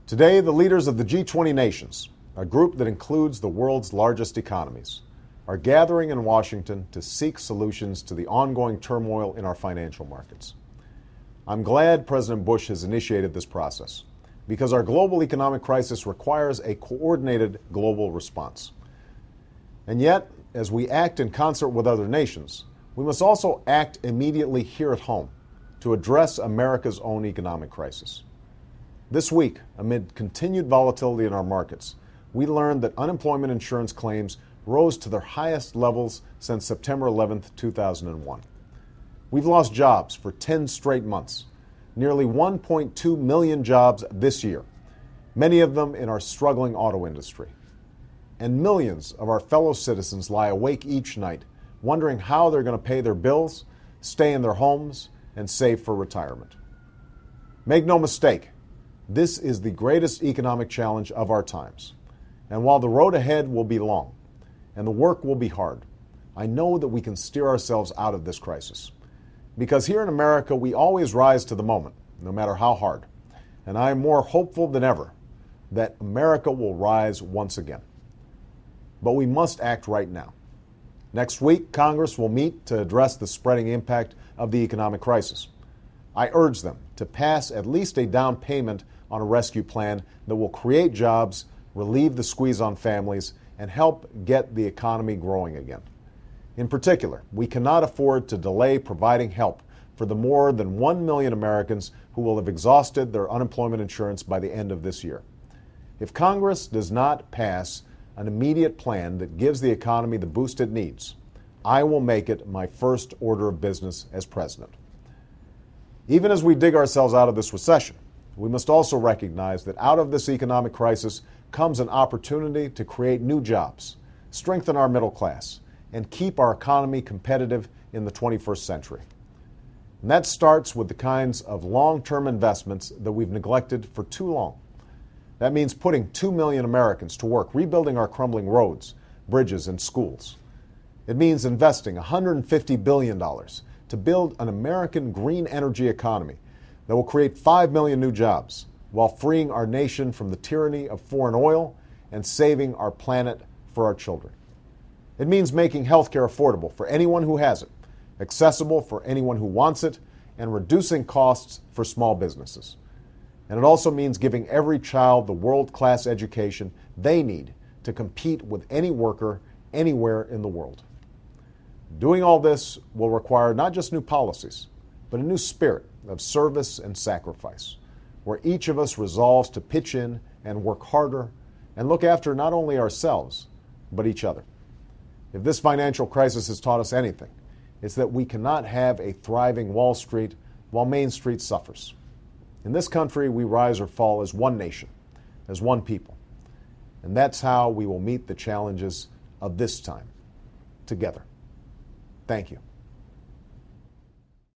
Today, the leaders of the G20 nations, a group that includes the world's largest economies, are gathering in Washington to seek solutions to the ongoing turmoil in our financial markets. I'm glad President Bush has initiated this process because our global economic crisis requires a coordinated global response. And yet, as we act in concert with other nations, we must also act immediately here at home to address America's own economic crisis. This week, amid continued volatility in our markets, we learned that unemployment insurance claims rose to their highest levels since September 11, 2001. We've lost jobs for 10 straight months, nearly 1.2 million jobs this year, many of them in our struggling auto industry. And millions of our fellow citizens lie awake each night wondering how they're going to pay their bills, stay in their homes, and save for retirement. Make no mistake, this is the greatest economic challenge of our times. And while the road ahead will be long and the work will be hard, I know that we can steer ourselves out of this crisis. Because here in America, we always rise to the moment, no matter how hard. And I am more hopeful than ever that America will rise once again. But we must act right now. Next week, Congress will meet to address the spreading impact of the economic crisis. I urge them to pass at least a down payment on a rescue plan that will create jobs, relieve the squeeze on families, and help get the economy growing again. In particular, we cannot afford to delay providing help for the more than 1 million Americans who will have exhausted their unemployment insurance by the end of this year. If Congress does not pass an immediate plan that gives the economy the boost it needs, I will make it my first order of business as president. Even as we dig ourselves out of this recession, we must also recognize that out of this economic crisis comes an opportunity to create new jobs, strengthen our middle class, and keep our economy competitive in the 21st century. And that starts with the kinds of long-term investments that we've neglected for too long. That means putting 2 million Americans to work rebuilding our crumbling roads, bridges, and schools. It means investing $150 billion to build an American green energy economy that will create 5 million new jobs while freeing our nation from the tyranny of foreign oil and saving our planet for our children. It means making health care affordable for anyone who has it, accessible for anyone who wants it, and reducing costs for small businesses. And it also means giving every child the world-class education they need to compete with any worker anywhere in the world. Doing all this will require not just new policies, but a new spirit of service and sacrifice, where each of us resolves to pitch in and work harder and look after not only ourselves, but each other. If this financial crisis has taught us anything, it's that we cannot have a thriving Wall Street while Main Street suffers. In this country, we rise or fall as one nation, as one people. And that's how we will meet the challenges of this time, together. Thank you.